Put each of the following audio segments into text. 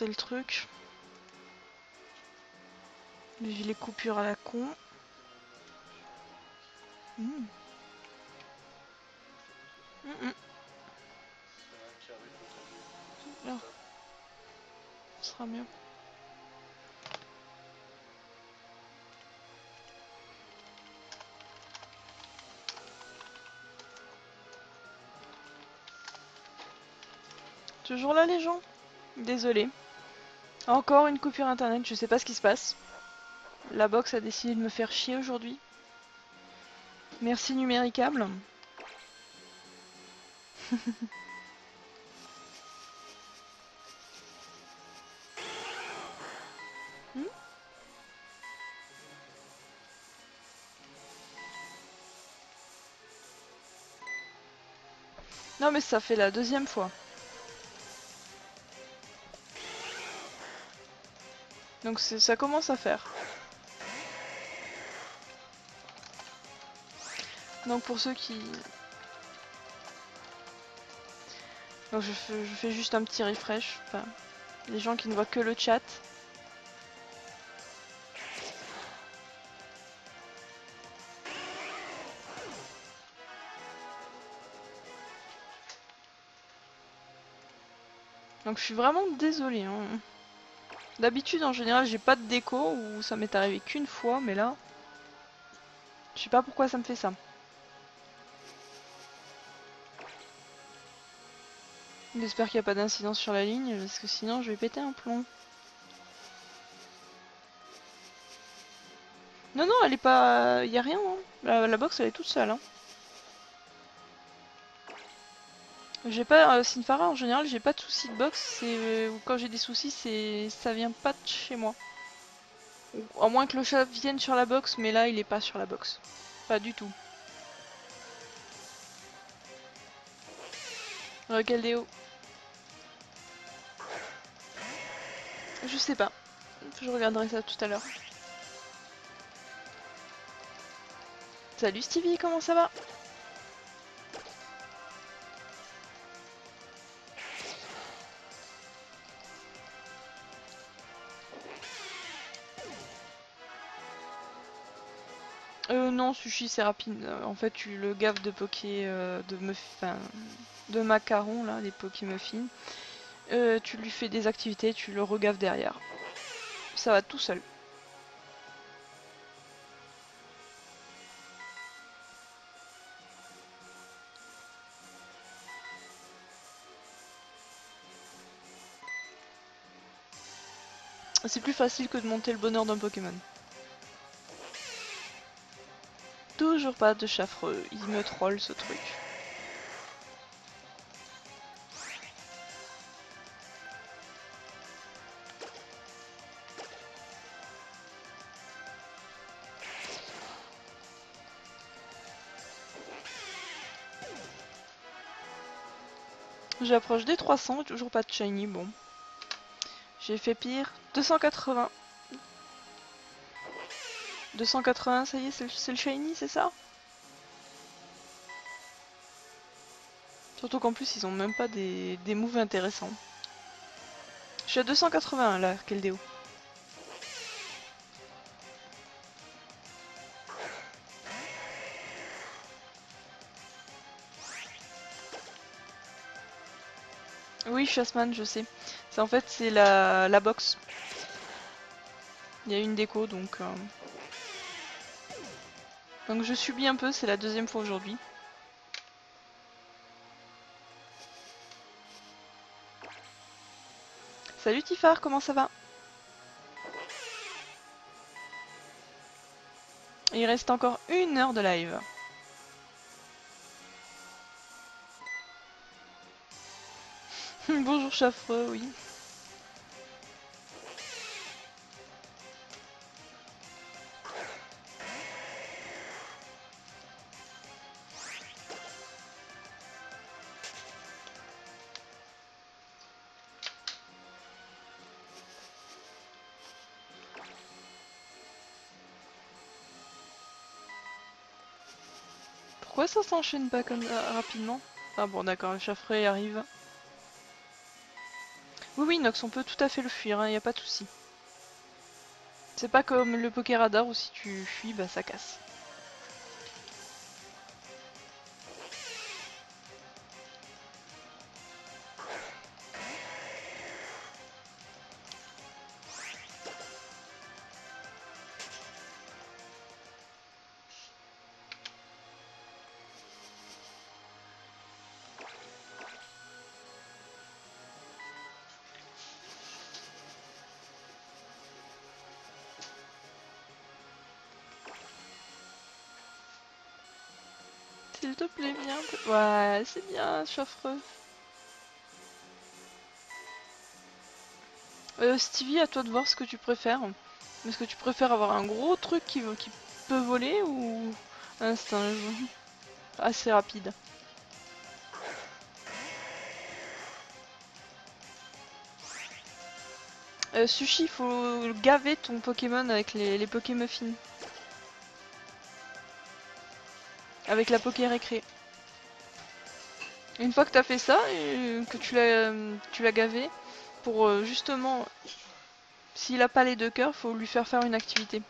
lancer le truc. J'ai les coupures à la con. Mmh. Là, ce sera mieux. Toujours là les gens? Désolé. Encore une coupure internet, je sais pas ce qui se passe. La box a décidé de me faire chier aujourd'hui. Merci Numéricable. Hmm. Non mais ça fait la deuxième fois. Donc ça commence à faire. Donc pour ceux qui... Donc je fais juste un petit refresh. Enfin, les gens qui ne voient que le chat. Donc je suis vraiment désolée. Hein. D'habitude en général j'ai pas de déco ou ça m'est arrivé qu'une fois mais là... Je sais pas pourquoi ça me fait ça. J'espère qu'il n'y a pas d'incidence sur la ligne parce que sinon je vais péter un plomb. Non non elle est pas... Y a rien hein. La box elle est toute seule hein. J'ai pas... Sinfara en général j'ai pas de soucis de box. Ou quand j'ai des soucis ça vient pas de chez moi. À moins que le chat vienne sur la box mais là il est pas sur la box. Pas du tout. Recaldéo. Je sais pas. Je regarderai ça tout à l'heure. Salut Stevie, comment ça va? Non, sushi c'est rapide. En fait tu le gaves de poké... de macarons là, des poké muffins. Tu lui fais des activités, tu le regaves derrière. Ça va tout seul. C'est plus facile que de monter le bonheur d'un Pokémon. Toujours pas de chaffreux, il me troll ce truc. J'approche des 300, toujours pas de shiny, bon. J'ai fait pire. 280. 280, ça y est, c'est le shiny, c'est ça? Surtout qu'en plus, ils ont même pas des moves intéressants. Je suis à 281 là, Keldeo. Oui, Chasman, je sais. En fait, c'est la box. Il y a une déco, donc je subis un peu, c'est la deuxième fois aujourd'hui. Salut Tifar, comment ça va? Il reste encore 1 heure de live. Bonjour Chaffreux, oui. Pourquoi ça s'enchaîne pas comme rapidement? Ah bon d'accord, le Chaffreux arrive. Oui, oui, Nox, on peut tout à fait le fuir, y a pas de souci. C'est pas comme le Pokéradar où si tu fuis, bah ça casse. S'il te plaît, viens. Ouais, c'est bien, chaffreux. Stevie, à toi de voir ce que tu préfères. Est-ce que tu préfères avoir un gros truc qui peut voler ou un singe assez rapide? Sushi, il faut gaver ton Pokémon avec les Pokémuffins. Avec la Poké Récré. Une fois que t'as fait ça, et que tu l'as gavé, pour justement, s'il a pas les 2 cœurs, faut lui faire une activité.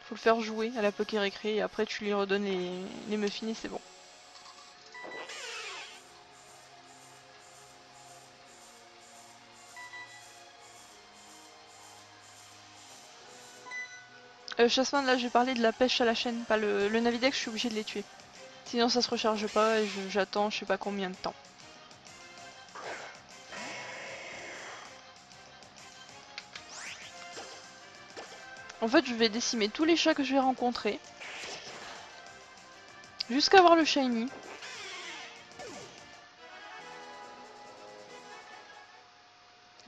Faut le faire jouer à la Poké Récré et après tu lui redonnes les muffins et c'est bon. Chasseman, là j'ai parlé de la pêche à la chaîne, pas le Navidex, je suis obligée de les tuer. Sinon ça se recharge pas et j'attends je sais pas combien de temps. En fait je vais décimer tous les chats que je vais rencontrer. Jusqu'à avoir le shiny.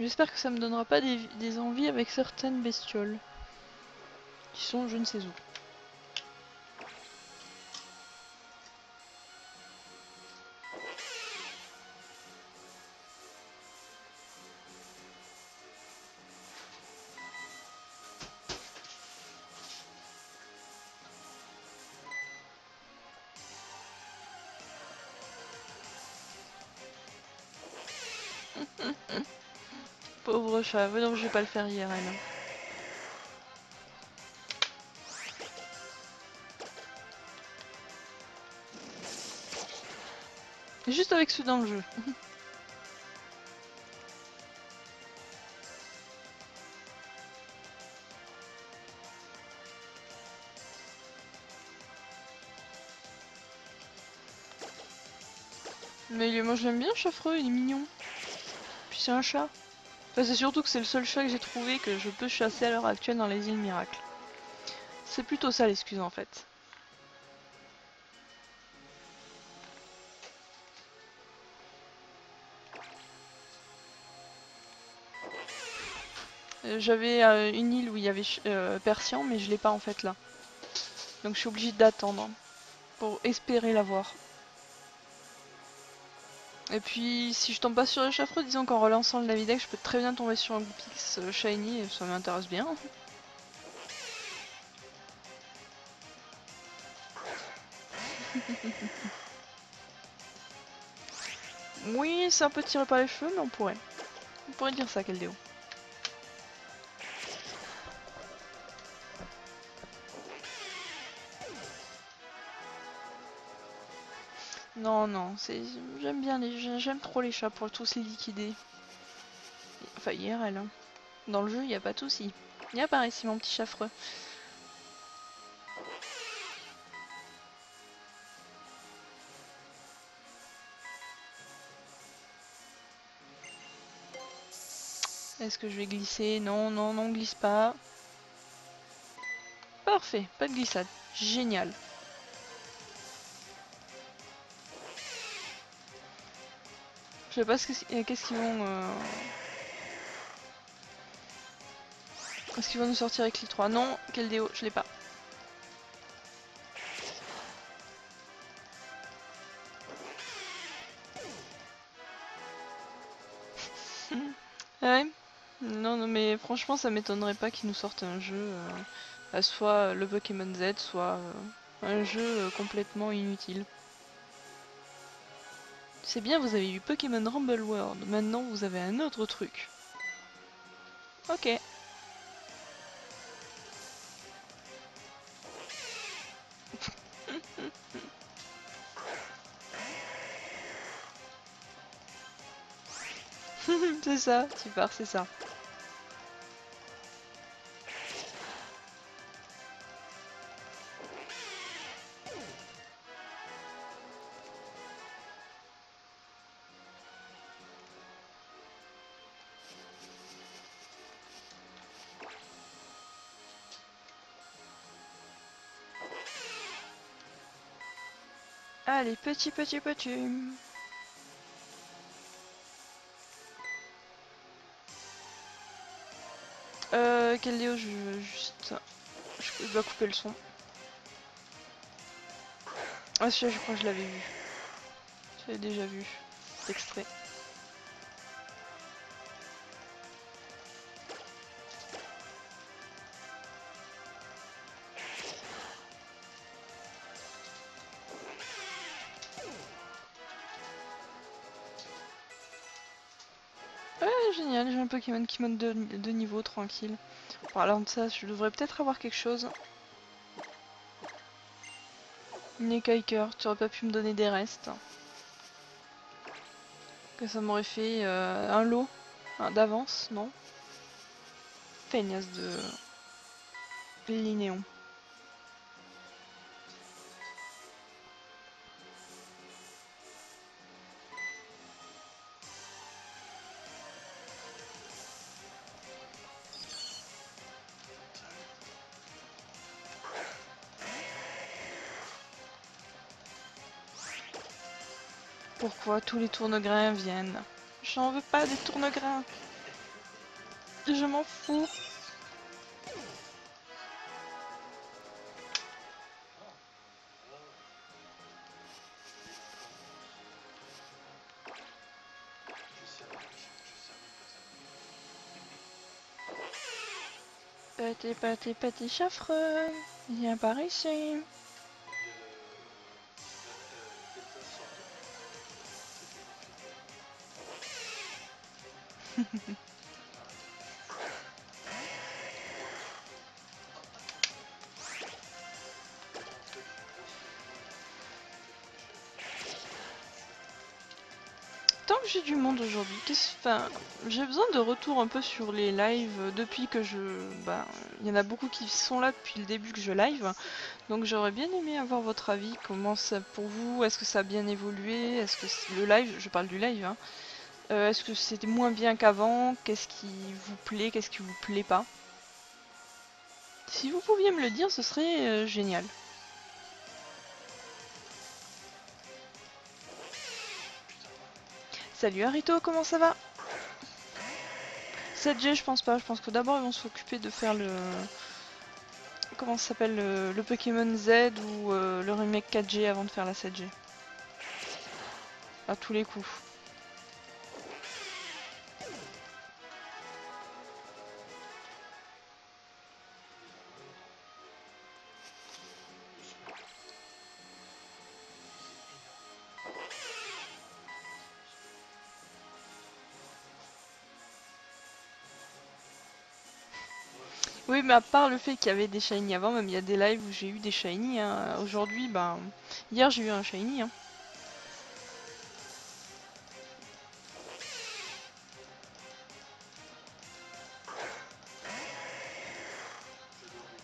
J'espère que ça me donnera pas des envies avec certaines bestioles. Qui sont je ne sais où. Pauvre chat, mais non je vais pas le faire IRL. Juste avec ceux dans le jeu. Mais moi je l'aime bien Chaffreux, il est mignon. Puis c'est un chat. Enfin c'est surtout que c'est le seul chat que j'ai trouvé que je peux chasser à l'heure actuelle dans les îles Miracles. C'est plutôt ça l'excuse en fait. J'avais une île où il y avait Persian mais je l'ai pas en fait là. Donc je suis obligée d'attendre pour espérer l'avoir. Et puis si je tombe pas sur le Chaffreux, disons qu'en relançant le Navidex je peux très bien tomber sur un Goopix shiny et ça m'intéresse bien. Oui, c'est un peu tiré par les cheveux, mais on pourrait. On pourrait dire ça, Keldeo. Non, non, j'aime bien j'aime trop les chats pour tous les liquider. Enfin, IRL, hein. Dans le jeu, il n'y a pas de soucis. Viens par ici, mon petit chaffreux. Est-ce que je vais glisser? Non, non, non, glisse pas. Parfait, pas de glissade. Génial. Je sais pas qu'est-ce qu'ils vont... Est-ce qu'ils vont nous sortir avec les 3? Non, Keldeo, je l'ai pas. Ouais. Non, non, mais franchement, ça m'étonnerait pas qu'ils nous sortent un jeu, soit le Pokémon Z, soit un jeu complètement inutile. C'est bien, vous avez eu Pokémon Rumble World, maintenant vous avez un autre truc. Ok. C'est ça, tu pars, c'est ça. Allez, petit. Quel Léo, je veux juste... Je dois couper le son. Ah celui-là, je crois que je l'avais vu. Je l'avais déjà vu, cet extrait. Ouais, génial, j'ai un Pokémon qui monte de niveau, tranquille. En parlant de ça, je devrais peut-être avoir quelque chose. Une écaille-cœur, tu aurais pas pu me donner des restes. Que ça m'aurait fait un lot d'avance, non? Feignasse de Linéon. Pourquoi tous les tournegrains viennent? J'en veux pas des tournegrains. Je m'en fous. Petit chaffreux, viens par ici. Tant que j'ai du monde aujourd'hui, enfin, j'ai besoin de retour un peu sur les lives depuis que bah, il y en a beaucoup qui sont là depuis le début que je live. Donc j'aurais bien aimé avoir votre avis. Comment ça pour vous? Est-ce que ça a bien évolué? Est-ce que le live, je parle du live, hein, est-ce que c'était moins bien qu'avant? Qu'est-ce qui vous plaît? Qu'est-ce qui vous plaît pas? Si vous pouviez me le dire, ce serait génial. Salut Arito, comment ça va? 7G, je pense pas. Je pense que d'abord ils vont s'occuper de faire le... Comment ça s'appelle le Pokémon Z ou le remake 4G avant de faire la 7G. À tous les coups. Oui, mais à part le fait qu'il y avait des shiny avant, même il y a des lives où j'ai eu des shiny. Hein. Aujourd'hui, ben... Hier j'ai eu un shiny. Hein.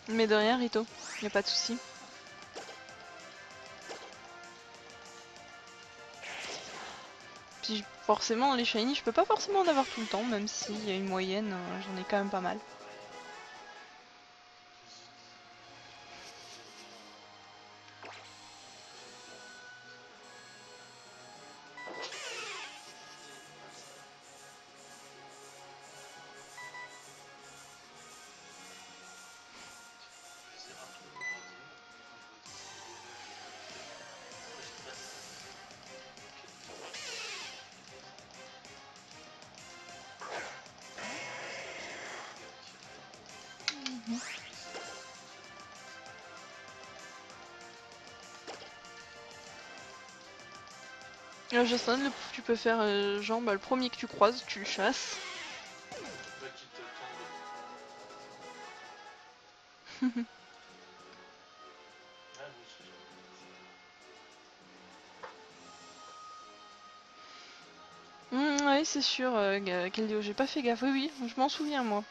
Mais de rien, Rito. Y a pas de souci. Puis forcément, les shiny, je peux pas forcément en avoir tout le temps, même s'il y a une moyenne, j'en ai quand même pas mal. Jason, tu peux faire genre bah, le premier que tu croises, tu le chasses. Oui, c'est sûr, Keldeo, j'ai pas fait gaffe. Oui, oui, je m'en souviens, moi.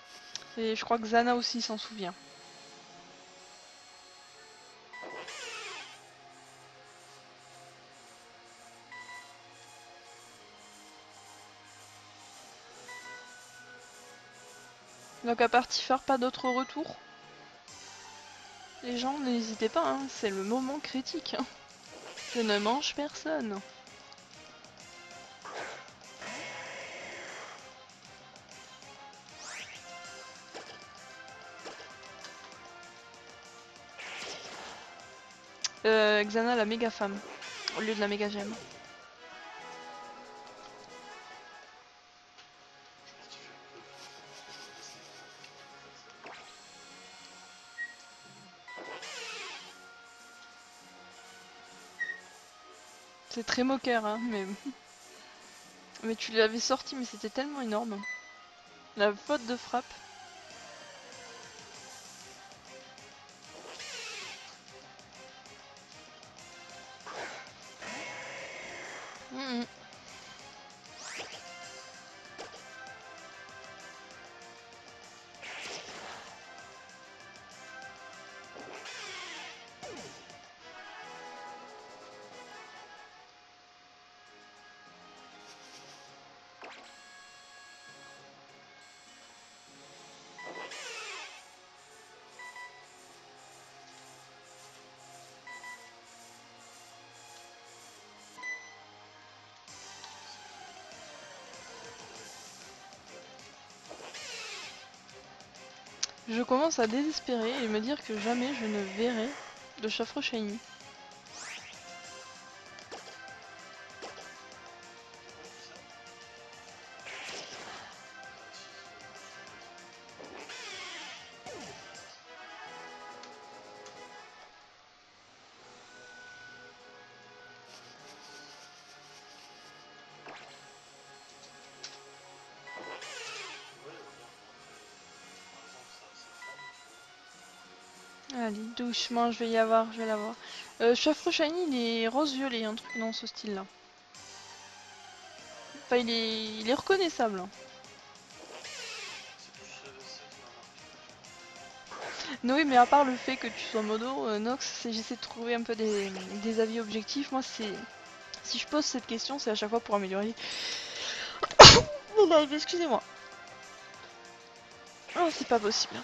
Et je crois que Zana aussi s'en souvient. Donc à part Tifar, pas d'autres retours. Les gens, n'hésitez pas, hein, c'est le moment critique. Hein. Je ne mange personne. Xana la méga femme, au lieu de la méga gemme. C'est très moqueur, hein, mais... Mais tu l'avais sorti, mais c'était tellement énorme. La faute de frappe. Je commence à désespérer et me dire que jamais je ne verrai de Chaffre Shiny. Allez, doucement, je vais y avoir, je vais l'avoir. Chaffre Shiny, il est rose-violet, un truc dans ce style-là. Enfin, il est reconnaissable. Hein. Non, oui, mais à part le fait que tu sois modo, Nox, j'essaie de trouver un peu des avis objectifs. Moi, c'est... Si je pose cette question, c'est à chaque fois pour améliorer. Oh live, excusez-moi. Oh, c'est pas possible.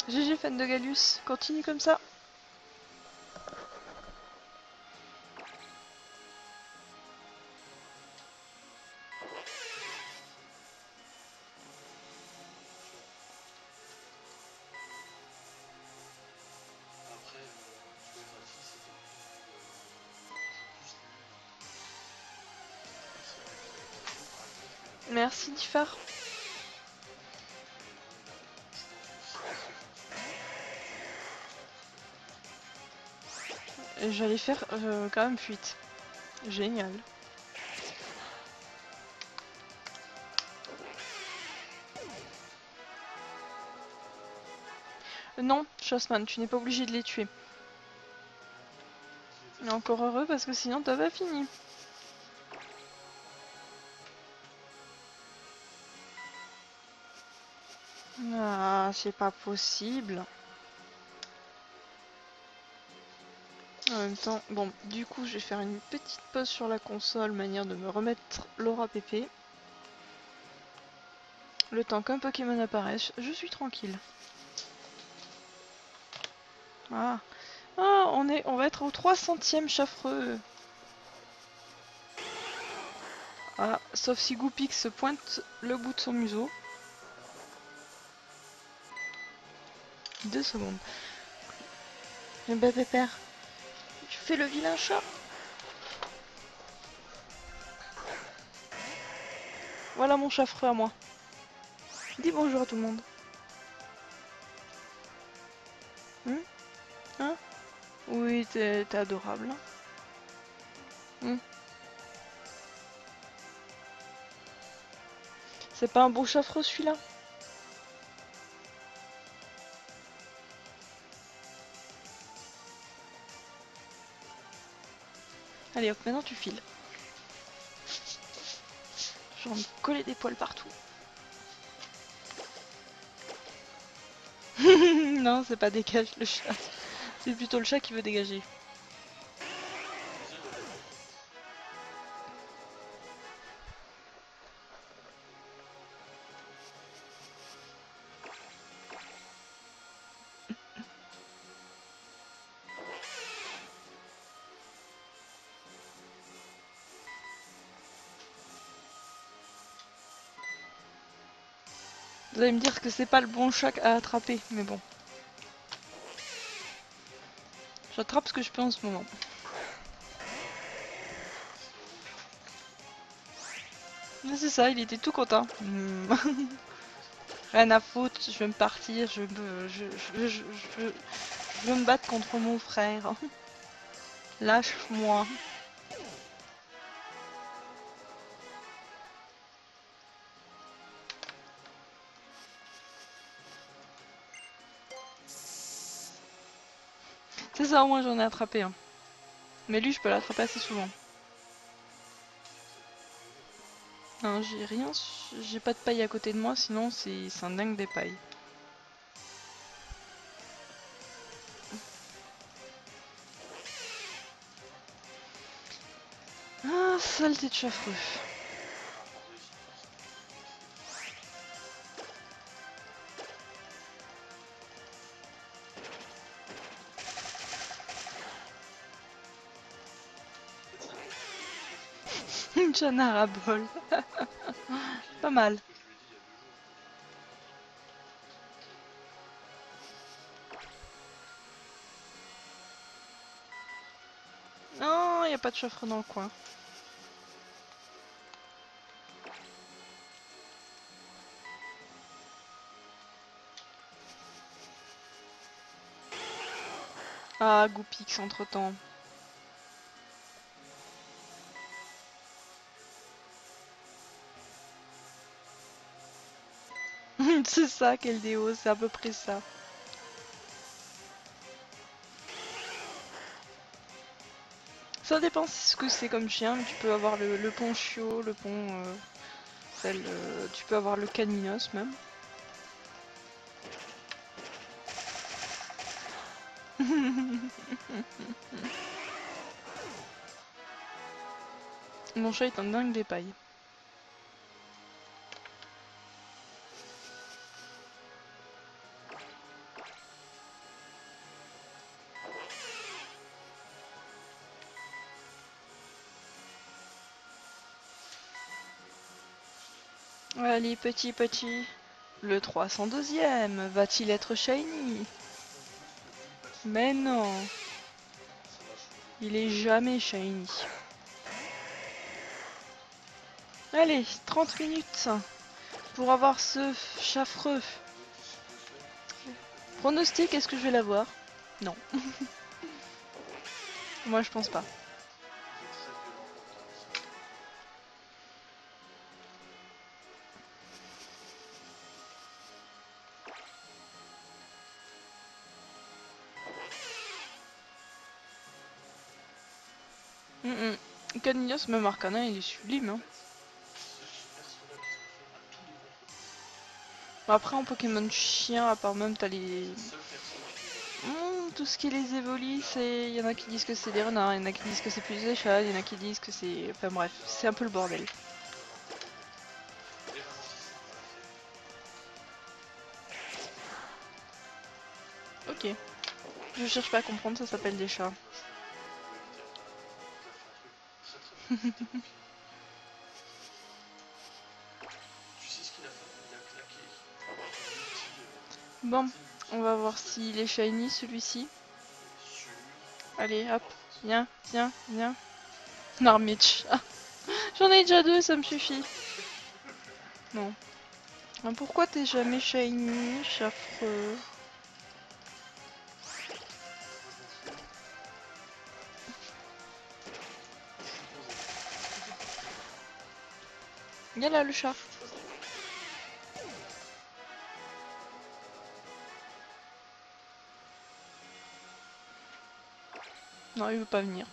GG fan de Galus, continue comme ça. Merci Diffar. J'allais faire quand même fuite. Génial. Non, Shossman, tu n'es pas obligé de les tuer. Et encore heureux parce que sinon t'as pas fini. Ah, c'est pas possible. En même temps, bon, du coup, je vais faire une petite pause sur la console, manière de me remettre l'aura PP. Le temps qu'un Pokémon apparaisse, je suis tranquille. Ah, ah on va être au 300e chaffreux. Ah, sauf si Goupix pointe le bout de son museau. 2 secondes. Pépère, tu fais le vilain chat. Voilà mon chaffreux à moi. Dis bonjour à tout le monde. Hein? Oui, t'es adorable. C'est pas un beau chaffreux celui-là? Allez hop, maintenant tu files. Je vais me coller des poils partout. Non, c'est pas dégage le chat. C'est plutôt le chat qui veut dégager. Vous allez me dire que c'est pas le bon chat à attraper, mais bon. J'attrape ce que je peux en ce moment. Mais c'est ça, il était tout content. Rien à foutre, je vais me partir, je veux me battre contre mon frère. Lâche-moi. C'est ça, au moins j'en ai attrapé un. Mais lui, je peux l'attraper assez souvent. Non, j'ai rien, j'ai pas de paille à côté de moi, sinon c'est un dingue des pailles. Ah, saleté de chaffreux. Une chanard à bol. Pas mal. Non, y a pas de chaffreux dans le coin. Ah, Goupix entre temps. C'est ça, quel déo, c'est à peu près ça. Ça dépend ce que c'est comme chien, mais tu peux avoir le pont chiot, le pont... tu peux avoir le caninos même. Mon chat est un dingue des pailles. Allez, petit. Le 302e, va-t-il être shiny? Mais non, il est jamais shiny. Allez, 30 minutes pour avoir ce chaffreux. Pronostic, est-ce que je vais l'avoir? Non. Moi, je pense pas. Caninos, même Arcana, il est sublime. Hein. Après, en Pokémon chien, à part même, t'as les... tout ce qui les évolue, c'est... Il y en a qui disent que c'est des renards, il y en a qui disent que c'est plus des chats, il y en a qui disent que c'est... Enfin bref, c'est un peu le bordel. Ok. Je cherche pas à comprendre, ça s'appelle des chats. Bon, on va voir s'il est shiny celui-ci. Allez, hop, viens. Une armée de chats. J'en ai déjà 2, ça me suffit. Non. Pourquoi t'es jamais shiny, chaffreux? Viens là, le chat. Non, il veut pas venir.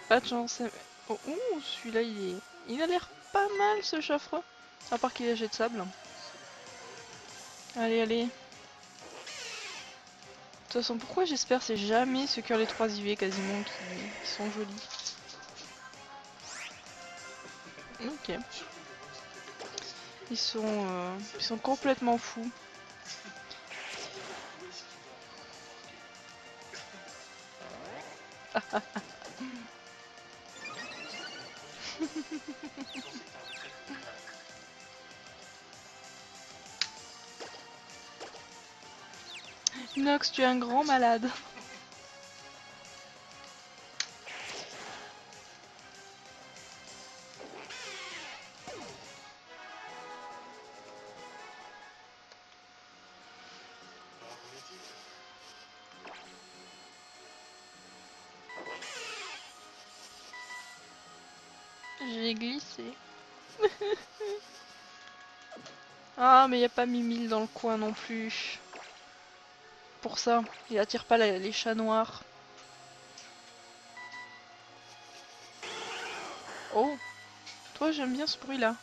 Pas de chance. Oh, ouh, celui-là, il a l'air pas mal, ce chaffreux. À part qu'il a jet de sable. Allez, allez. De toute façon, pourquoi j'espère c'est jamais ceux qui ont les 3 IV quasiment qui sont jolis. Ok. Ils sont complètement fous. Nox, tu es un grand malade. J'ai glissé. Ah, mais y a pas Mimile dans le coin non plus. Pour ça, il attire pas les chats noirs. Oh, toi j'aime bien ce bruit là.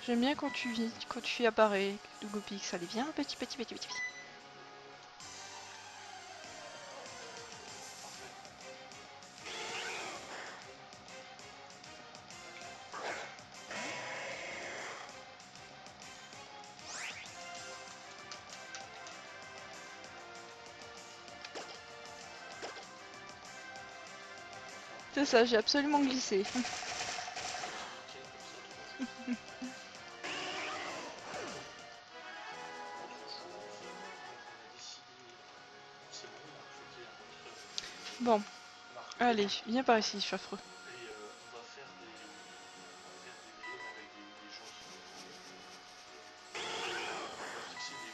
J'aime bien quand tu apparais de Gopix. Allez, viens, petit, petit, petit, petit. C'est ça, j'ai absolument glissé. Bon, allez, viens par ici, chaffreux.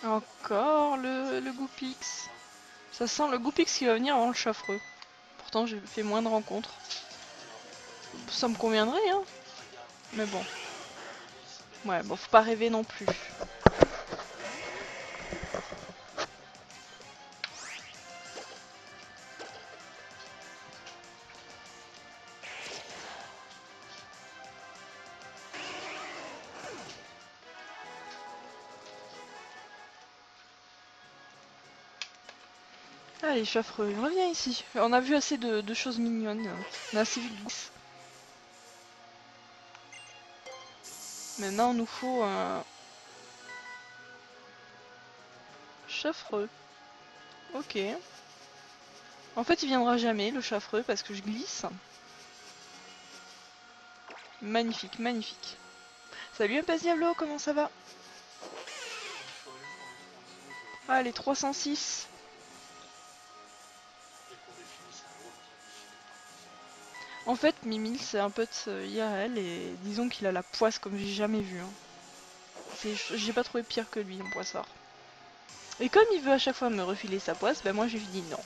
Encore le Goupix. Ça sent le Goupix qui va venir avant le chaffreux. Pourtant, j'ai fait moins de rencontres. Ça me conviendrait, hein. Mais bon. Ouais, bon, faut pas rêver non plus. Allez, chaffreux, reviens ici. On a vu assez de choses mignonnes. On a assez vu de bouffe. Maintenant, il nous faut un chaffreux. Ok. En fait, il viendra jamais, le chaffreux, parce que je glisse. Magnifique, magnifique. Salut Impasse Diablo, comment ça va? Ah, les 306. En fait, Mimile, c'est un pote IRL et disons qu'il a la poisse comme j'ai jamais vu. Hein. J'ai pas trouvé pire que lui, en poissard. Et comme il veut à chaque fois me refiler sa poisse, ben moi j'ai dit non.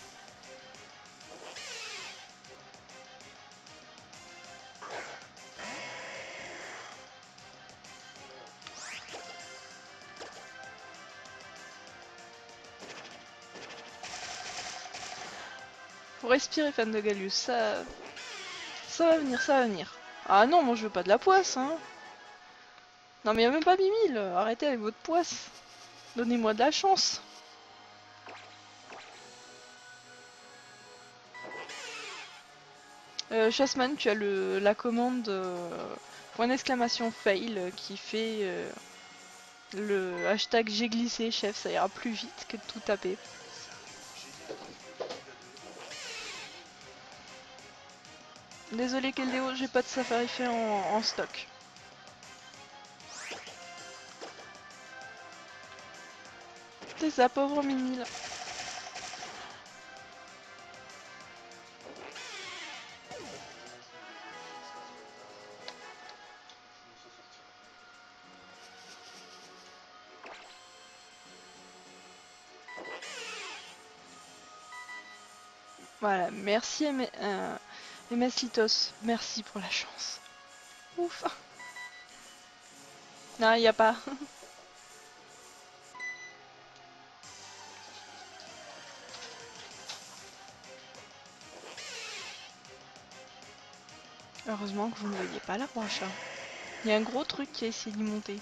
Faut respirer, fan de Gallius, ça va venir, ça va venir. Ah non, moi je veux pas de la poisse, hein. Non mais y'a même pas Mimile, arrêtez avec votre poisse. Donnez-moi de la chance. Chasseman, tu as la commande point d'exclamation fail qui fait le hashtag j'ai glissé, chef, ça ira plus vite que de tout taper. Désolé Keldeo, j'ai pas de Safari fait en stock. C'est ça, pauvre Mimile. Voilà, merci Emeslitos. Merci pour la chance. Ouf. Non, y a pas. Heureusement que vous ne voyez pas l'arbre à chat. Il y a un gros truc qui a essayé d'y monter.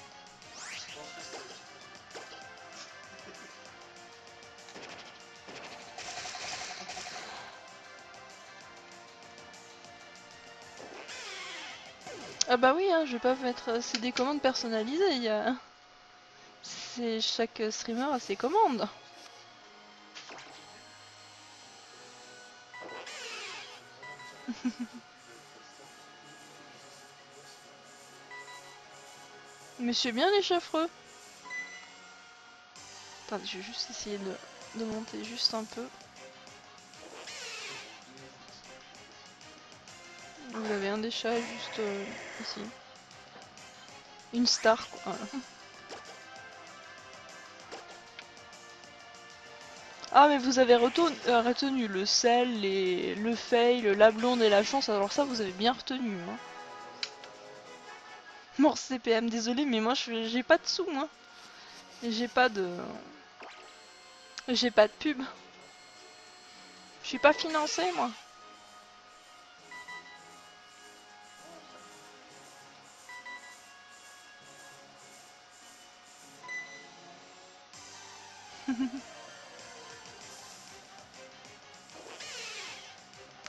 Ah bah oui, hein, je vais pas mettre... C'est des commandes personnalisées, il y a... C'est chaque streamer a ses commandes. Mais c'est bien les chaffreux. Attendez, je vais juste essayer de monter juste un peu. Vous avez un des chats juste ici. Une star quoi. Voilà. Ah mais vous avez retenu le sel, le fail, la blonde et la chance, alors ça vous avez bien retenu. Hein. Mort CPM, désolé mais moi j'ai pas de sous moi. Et j'ai pas de... J'ai pas de pub. Je suis pas financé moi.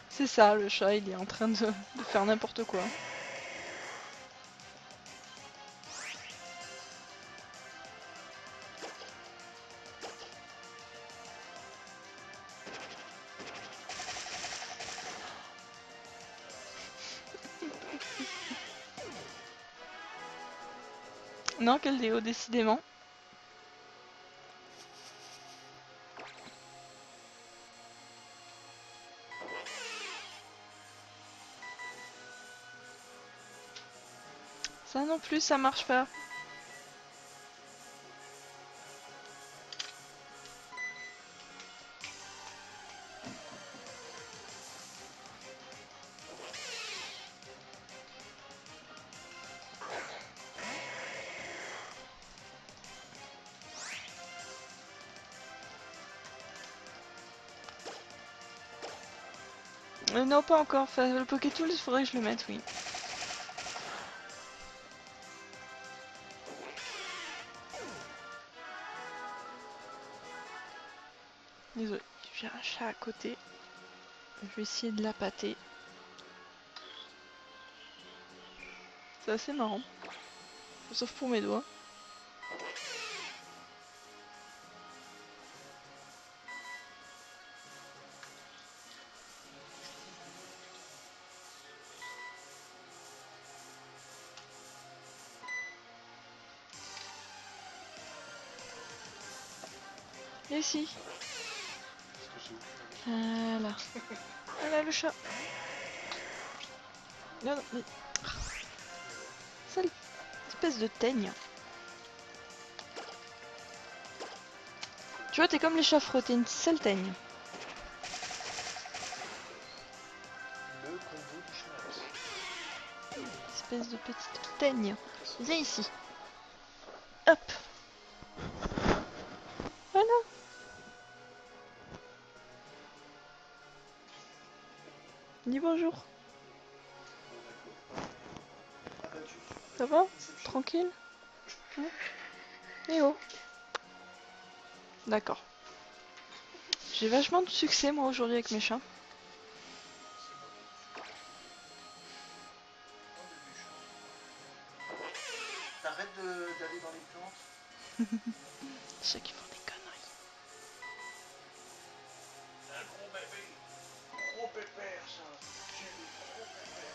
C'est ça, le chat il est en train de faire n'importe quoi. Non, quel déo, décidément. Ça non plus, ça marche pas. Non, pas encore. Enfin, le Pokétool, il faudrait que je le mette, oui. Désolé, j'ai un chat à côté. Je vais essayer de la pâter. C'est assez marrant. Sauf pour mes doigts. Et si. Voilà. Voilà le chat. Non, non, mais... Sale espèce de teigne. Tu vois, t'es comme les chats frottés, une sale teigne. Le combo du schnatt. Espèce de petite teigne. Viens ici. Hop. Voilà. Dis bonjour. Abattu. Ça va? Inception. Tranquille? Hein? Eh oh. D'accord. J'ai vachement de succès moi aujourd'hui avec mes chats. T'arrêtes d'aller dans les plantes. Ceux qui font des conneries. Un gros bébé. Gros pépère ça. C'est le gros pépère.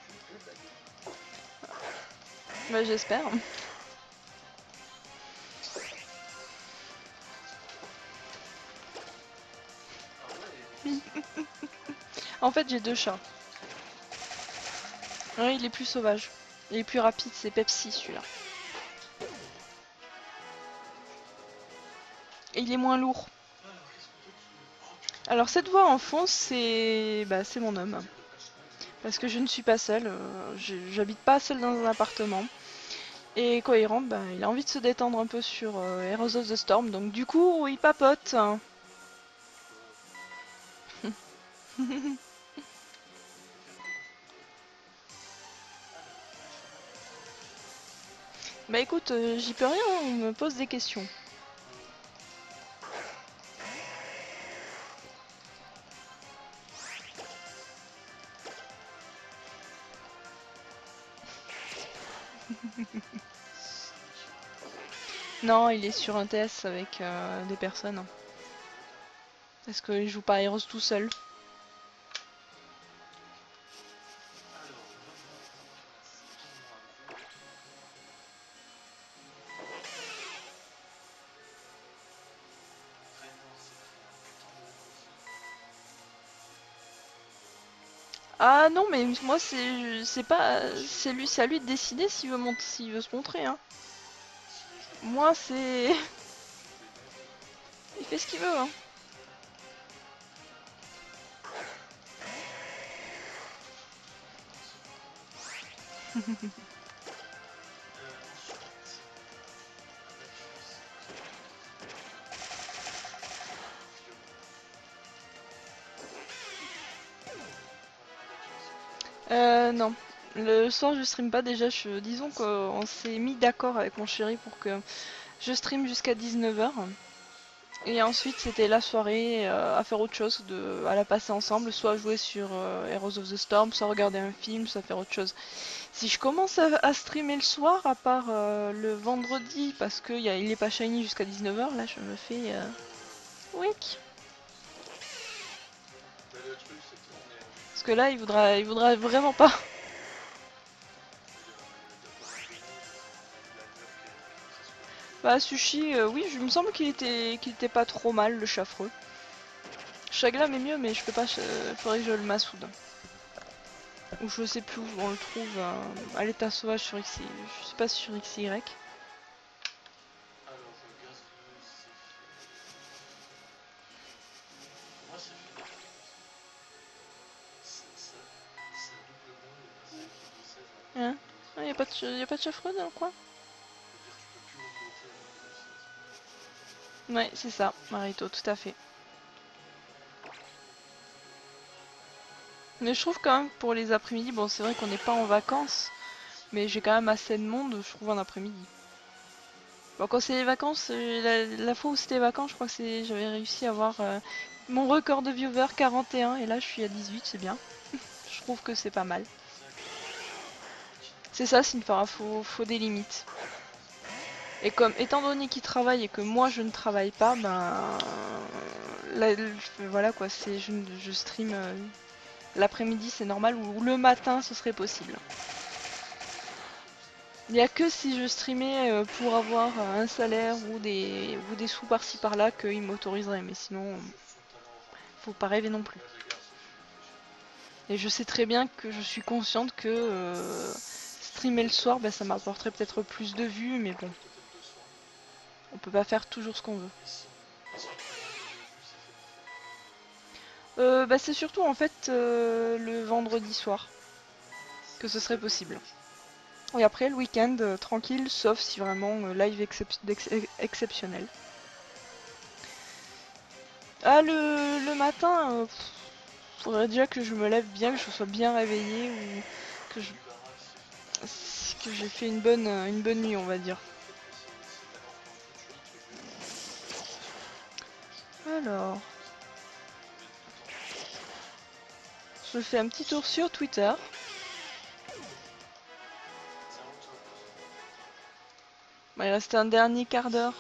Tu me fais de la gueule. Bah j'espère. Ah ouais. En fait j'ai deux chats. Un il est plus sauvage. Il est plus rapide, c'est Pepsi celui-là. Et il est moins lourd. Alors cette voix en fond, c'est c'est mon homme. Parce que je ne suis pas seule, j'habite pas seule dans un appartement. Et quand il rentre, il a envie de se détendre un peu sur Heroes of the Storm, donc du coup il papote. Bah écoute, j'y peux rien, on me pose des questions. Non, il est sur un TS avec des personnes. Parce qu'il joue pas Heroes tout seul. Ah non, mais moi c'est pas c'est à lui de décider s'il veut se montrer, hein. Moi c'est il fait ce qu'il veut, hein. Non. Le soir je stream pas déjà, disons qu'on s'est mis d'accord avec mon chéri pour que je stream jusqu'à 19 h. Et ensuite c'était la soirée à faire autre chose, à la passer ensemble, soit jouer sur Heroes of the Storm, soit regarder un film, soit faire autre chose. Si je commence à streamer le soir, à part le vendredi, parce qu'il est pas shiny jusqu'à 19 h, là je me fais... Week. Parce que là il voudra vraiment pas. Bah Sushi, oui, il me semble qu'il était pas trop mal le chaffreux. Chaglam est mieux, mais je peux pas, faudrait que je le massoude. Ou je sais plus où on le trouve à l'état sauvage sur XY. Je sais pas si sur XY. Hein? Ah, y a pas de chaffreux dans le coin? Ouais, c'est ça, Marito, tout à fait. Mais je trouve quand même pour les après-midi, bon c'est vrai qu'on n'est pas en vacances, mais j'ai quand même assez de monde, je trouve, en après-midi. Bon, quand c'est les vacances, la fois où c'était les vacances, je crois que j'avais réussi à avoir mon record de viewers 41 et là je suis à 18, c'est bien. Je trouve que c'est pas mal. C'est ça, Sinfara, faut des limites. Et comme étant donné qu'il travaille et que moi je ne travaille pas, voilà quoi, je stream l'après-midi, c'est normal, ou le matin ce serait possible. Il n'y a que si je streamais pour avoir un salaire ou des sous par-ci par-là qu'il m'autoriserait, mais sinon faut pas rêver non plus. Et je sais très bien que je suis consciente que streamer le soir, ça m'apporterait peut-être plus de vues, mais bon, on peut pas faire toujours ce qu'on veut. C'est surtout en fait le vendredi soir que ce serait possible. Et après le week-end tranquille, sauf si vraiment live exceptionnel. Ah le matin, faudrait déjà que je me lève bien, que je sois bien réveillée ou que que j'ai fait une bonne nuit, on va dire. Alors, je fais un petit tour sur Twitter. Il restait un dernier quart d'heure.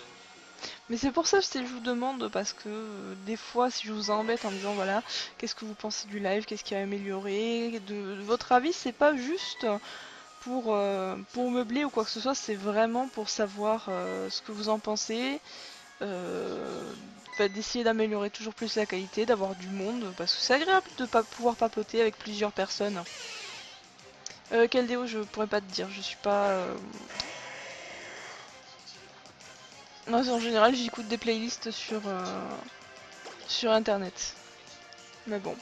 Mais c'est pour ça que je vous demande, parce que des fois, si je vous embête en disant voilà, qu'est-ce que vous pensez du live, qu'est-ce qui a amélioré, de votre avis, c'est pas juste pour meubler ou quoi que ce soit, c'est vraiment pour savoir ce que vous en pensez, d'essayer d'améliorer toujours plus la qualité, d'avoir du monde, parce que c'est agréable de pas pouvoir papoter avec plusieurs personnes. Quel déo, je pourrais pas te dire, je suis pas... Moi, en général, j'écoute des playlists sur internet. Mais bon.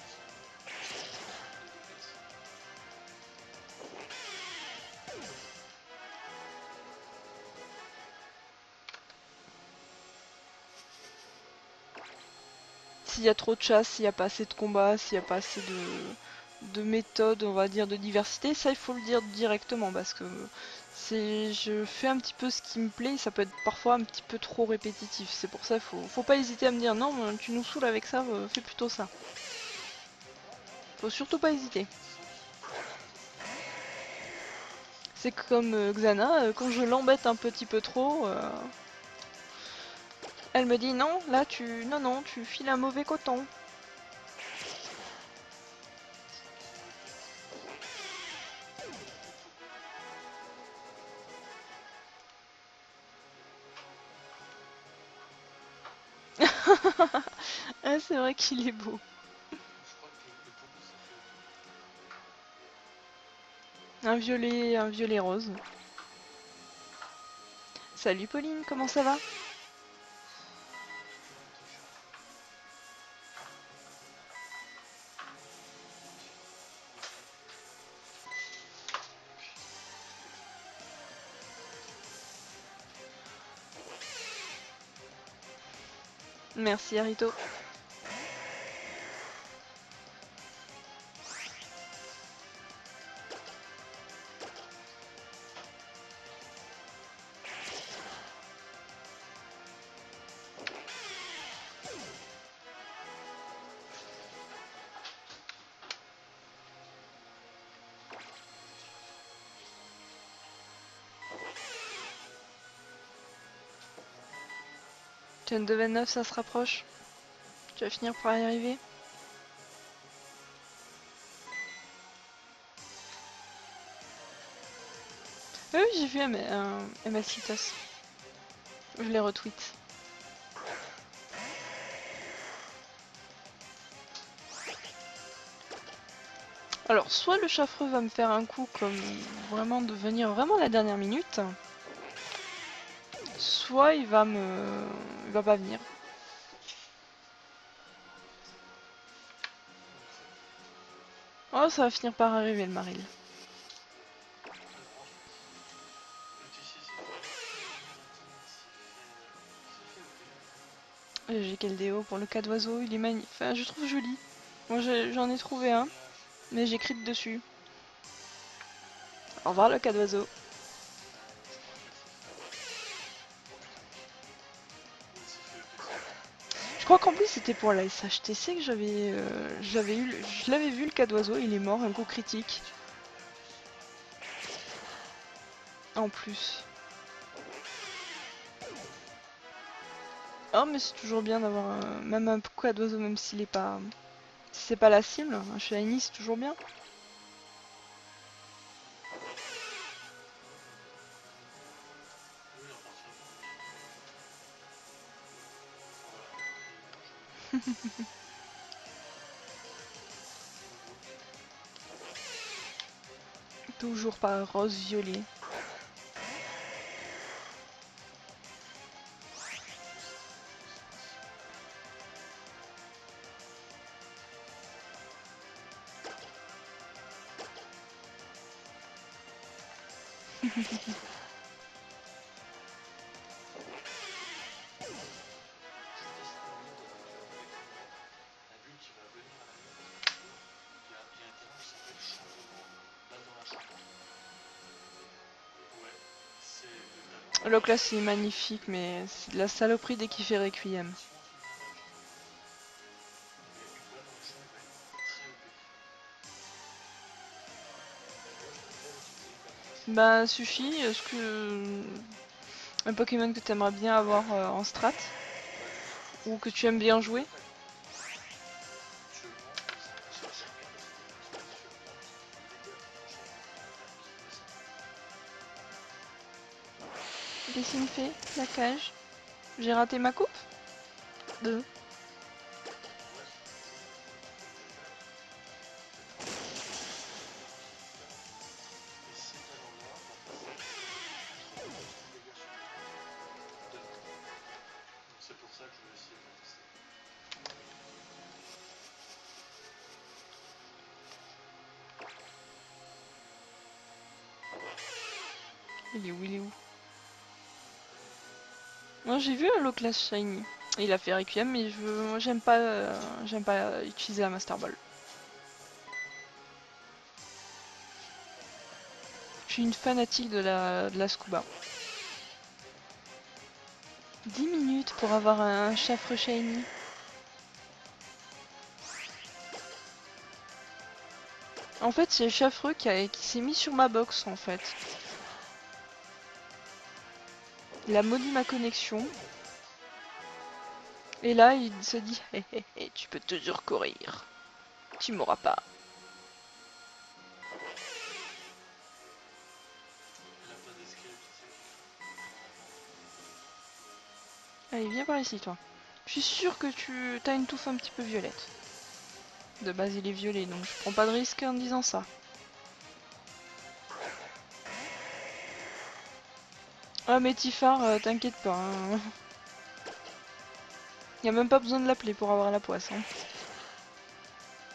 S'il y a trop de chasse, s'il n'y a pas assez de combats, s'il n'y a pas assez de méthodes, on va dire, de diversité, ça il faut le dire directement parce que je fais un petit peu ce qui me plaît, ça peut être parfois un petit peu trop répétitif. C'est pour ça faut pas hésiter à me dire non, tu nous saoules avec ça, fais plutôt ça. Faut surtout pas hésiter. C'est comme Xana, quand je l'embête un petit peu trop, elle me dit non, là non, tu files un mauvais coton. Ah, c'est vrai qu'il est beau. Un violet rose. Salut Pauline, comment ça va? Merci Arito. Turn de 29, ça se rapproche. Tu vas finir par y arriver. Ah oui, j'ai vu MS Citos. Je les retweet. Alors, soit le chaffreux va me faire un coup comme vraiment de venir vraiment à la dernière minute, soit il va pas venir. Oh, ça va finir par arriver le Maril. J'ai quel déo pour le cas d'oiseau, il est magnifique. Enfin, je trouve joli. Moi, j'en ai trouvé un, mais j'écris dessus. Au revoir le cas d'oiseau. Je crois qu'en plus c'était pour la SHTC que je l'avais vu le cas d'oiseau, il est mort, un coup critique. En plus. Oh mais c'est toujours bien d'avoir même un cas d'oiseau même s'il est pas. Si c'est pas la cible, un shiny c'est toujours bien. Toujours par rose-violet. Le classe il est magnifique mais c'est de la saloperie dès qu'il fait Requiem. Bah suffit, est-ce que un Pokémon que t'aimerais bien avoir en strat ou que tu aimes bien jouer? Qu'est-ce qu'il me fait? La cage. J'ai raté ma coupe? Deux. Il est où, il est où? Moi j'ai vu un low class shiny. Il a fait Requiem, mais moi j'aime pas utiliser la Master Ball. Je suis une fanatique de la scuba. 10 minutes pour avoir un Chafre shiny. En fait, c'est Chafreux qui s'est mis sur ma box en fait. Il a maudit ma connexion. Et là, il se dit hé hé hé, tu peux toujours courir. Tu m'auras pas. Allez, viens par ici, toi. Je suis sûre que tu as une touffe un petit peu violette. De base, il est violet, donc je prends pas de risque en disant ça. Ah, mais Tifar, t'inquiète pas. Hein. Y a même pas besoin de l'appeler pour avoir la poisse. Hein.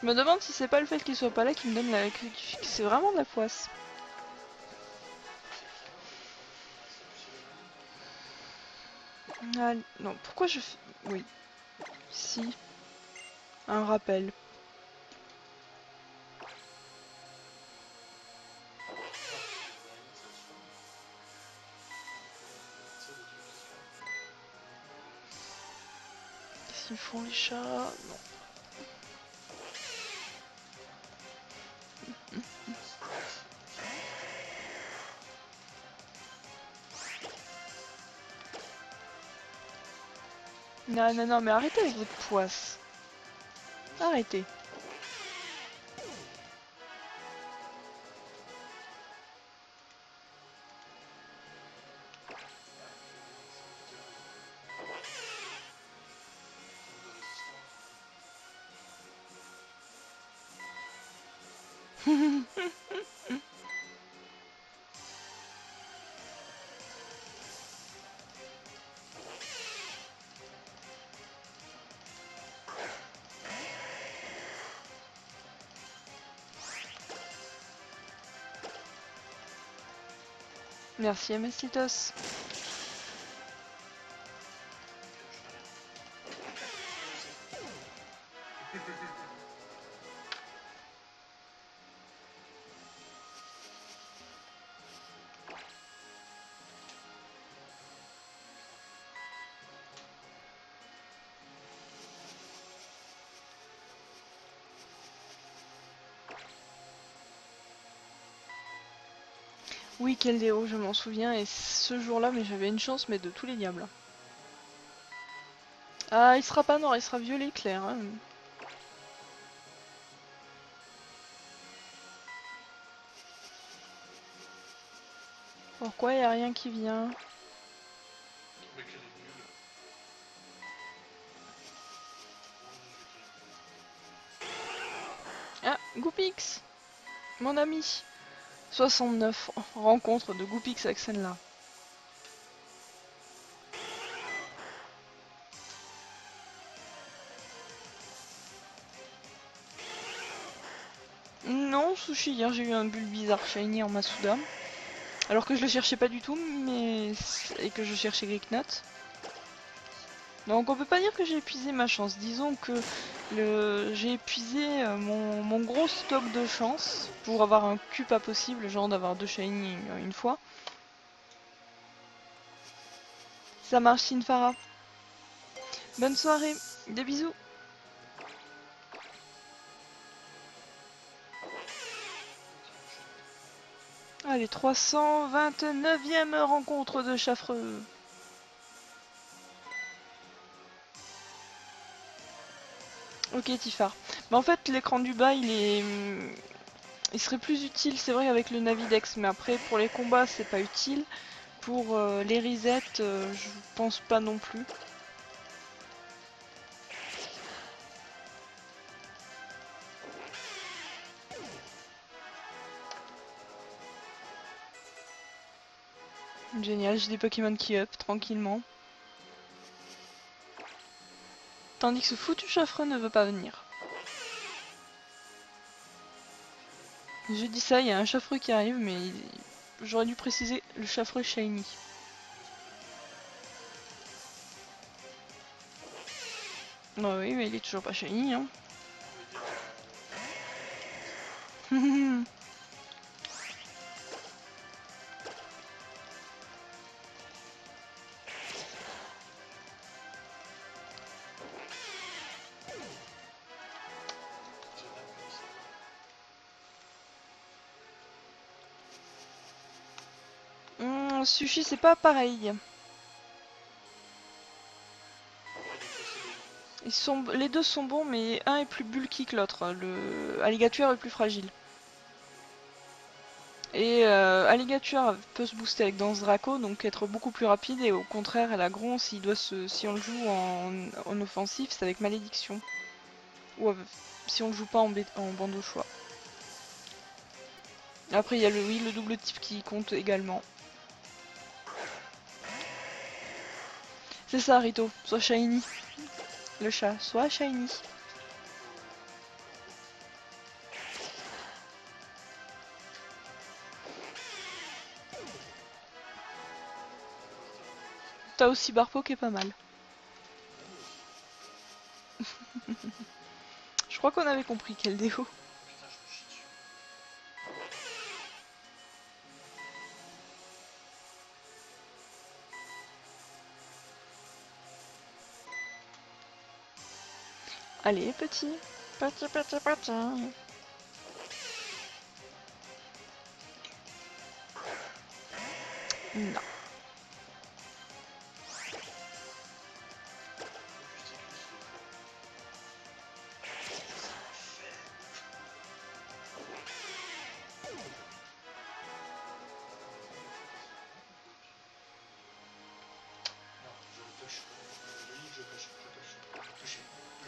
Je me demande si c'est pas le fait qu'il soit pas là qui me donne que c'est vraiment de la poisse. Ah, non, pourquoi je fais... Oui. Si. Un rappel. Qu'est-ce qu'ils font les chats? Non. Non, non, non, mais arrêtez avec votre poisse. Arrêtez. Merci à Mastitos. Oui, quel déo, je m'en souviens, et ce jour-là, mais j'avais une chance, mais de tous les diables. Ah, il sera pas noir, il sera violet clair. Hein. Pourquoi y a rien qui vient? Ah, Goopix, mon ami. 69 rencontres de Goopix avec celle-là. Non, Sushi, hier j'ai eu un Bulbizarre Shiny en Masuda. Alors que je le cherchais pas du tout, mais... et que je cherchais Greeknut. Donc on peut pas dire que j'ai épuisé ma chance. Disons que j'ai épuisé mon gros stock de chance pour avoir un cul pas possible, genre d'avoir 2 shiny une fois. Ça marche, Sinfara. Bonne soirée, des bisous. Allez, 329e rencontre de Chafreux. Ok, Tifar. Mais en fait, l'écran du bas, il serait plus utile, c'est vrai, avec le Navidex. Mais après, pour les combats, c'est pas utile. Pour les resets, je pense pas non plus. Génial, j'ai des Pokémon qui up tranquillement. Tandis que ce foutu Chafreux ne veut pas venir. Je dis ça, il y a un Chafreux qui arrive, mais J'aurais dû préciser le chaffreux shiny. Bah oui, mais il est toujours pas shiny, hein. Sushi, c'est pas pareil. Les deux sont bons, mais un est plus bulky que l'autre. Le Alligator est plus fragile. Et Alligator peut se booster avec Danse Draco, donc être beaucoup plus rapide, et au contraire, Elagron, si on le joue en offensif, c'est avec Malédiction. Ou si on le joue pas en bande au choix. Après, il y a le double type qui compte également. C'est ça, Rito, sois shiny. Le chat, sois shiny. T'as aussi Barpo qui est pas mal. Je crois qu'on avait compris quel déo. Allez, petit. Petit, petit, petit. Non.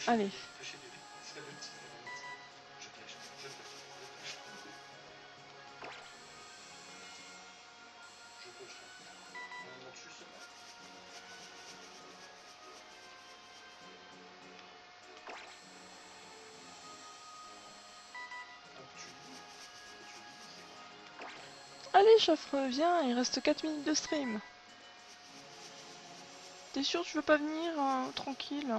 Allez. Allez, Chaffreux, viens, il reste 4 minutes de stream. T'es sûr tu veux pas venir tranquille?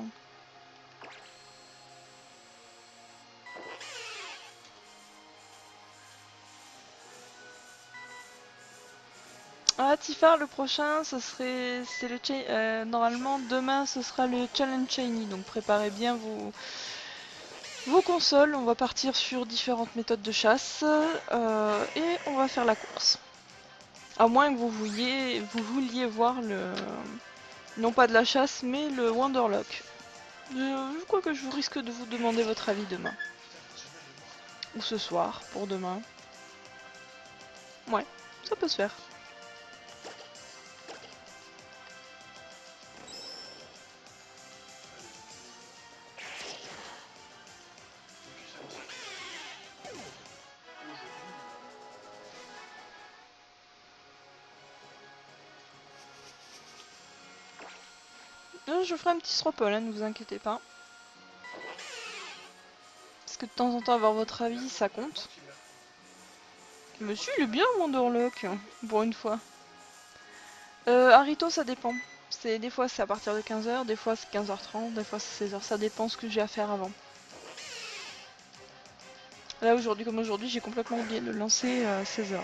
Ah, Tifar, le prochain, normalement, demain, ce sera le Challenge Shiny, donc préparez bien vos consoles. On va partir sur différentes méthodes de chasse, et on va faire la course. À moins que vous vouliez voir non pas de la chasse, mais le Wanderlock. Je crois que je vous risque de vous demander votre avis demain. Ou ce soir, pour demain. Ouais, ça peut se faire. Je ferai un petit stropole, hein, ne vous inquiétez pas. Parce que de temps en temps, avoir votre avis, ça compte. Monsieur, il est bien, Wanderlock, pour une fois. Harito, ça dépend. Des fois, c'est à partir de 15h, des fois, c'est 15h30, des fois, c'est 16h. Ça dépend ce que j'ai à faire avant. Là, aujourd'hui, comme aujourd'hui, j'ai complètement oublié de le lancer à 16h.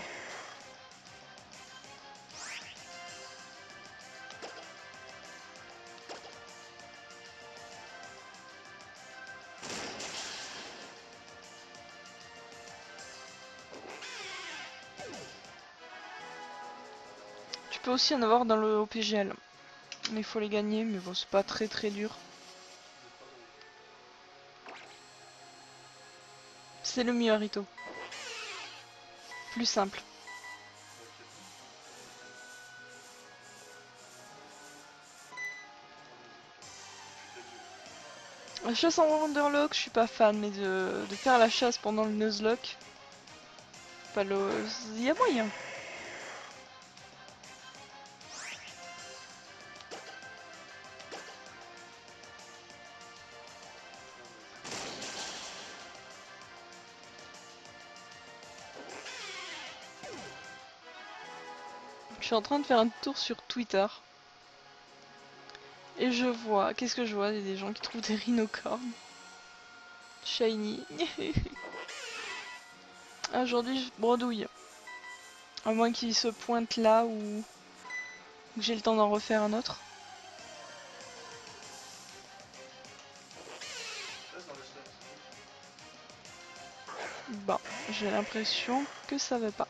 Tu peux aussi en avoir dans le OPGL. Mais il faut les gagner, mais bon, c'est pas très très dur. C'est le mieux, Harito. Plus simple. La chasse en Wanderlock, je suis pas fan, mais de faire la chasse pendant le Nuzlocke, pas le... il y a moyen. Je suis en train de faire un tour sur Twitter. Et je vois... Qu'est-ce que je vois? Il y a des gens qui trouvent des rhinocornes. Shiny. Aujourd'hui, je bredouille. À moins qu'il se pointe là ou que j'ai le temps d'en refaire un autre. Reste dans le slot. Bah, j'ai l'impression que ça va pas.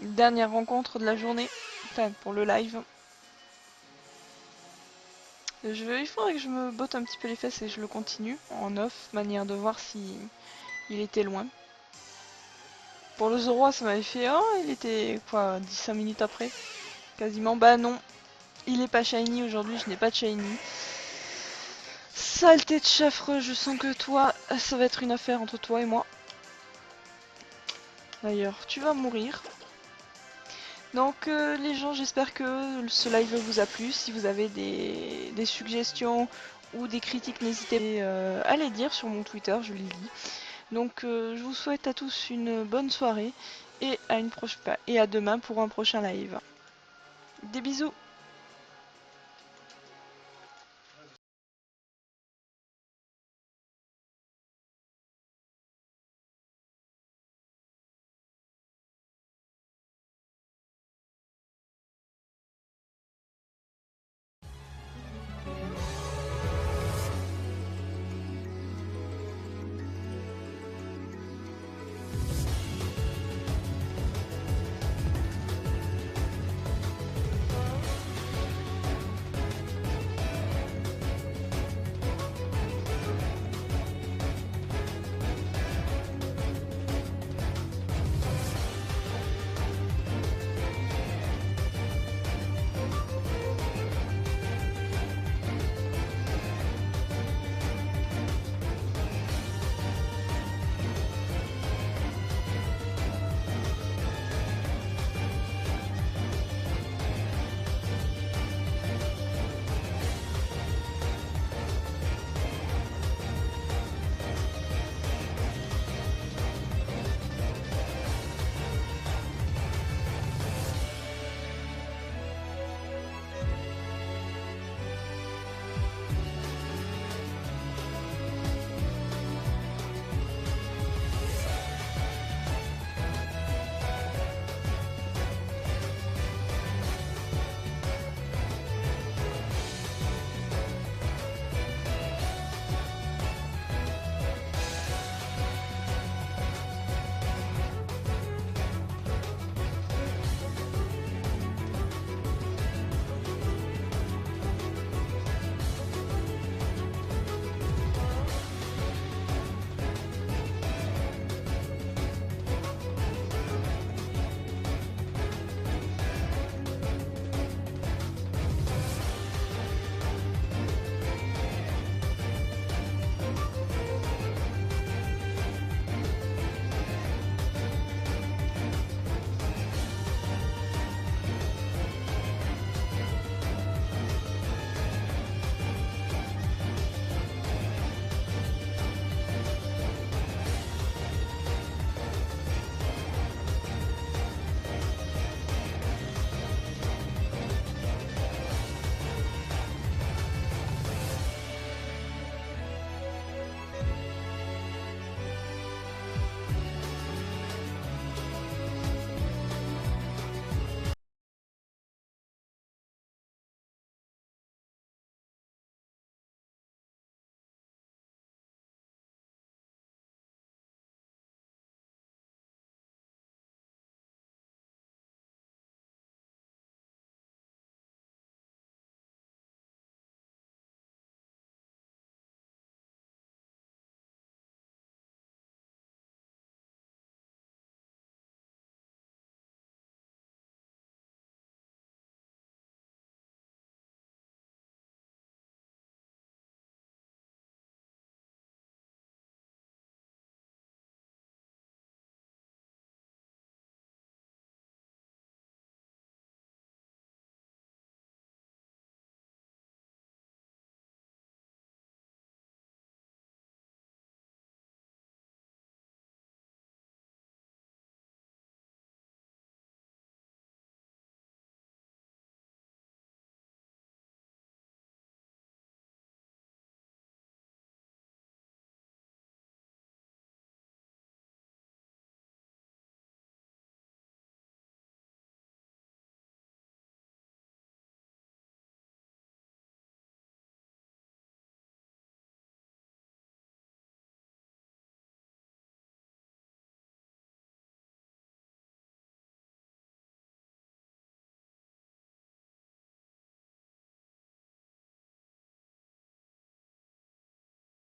Dernière rencontre de la journée. Enfin, pour le live. Il faudrait que je me botte un petit peu les fesses et je le continue en off, manière de voir si il était loin. Pour le Zoroa, ça m'avait fait... Oh, il était quoi, 15 minutes après? Quasiment. Bah non, il est pas shiny aujourd'hui, je n'ai pas de shiny. Saleté de chaffreux, je sens que toi, ça va être une affaire entre toi et moi. D'ailleurs, tu vas mourir. Donc les gens, j'espère que ce live vous a plu. Si vous avez des suggestions ou des critiques, n'hésitez pas à les dire sur mon Twitter, je les lis. Donc je vous souhaite à tous une bonne soirée et à demain pour un prochain live. Des bisous.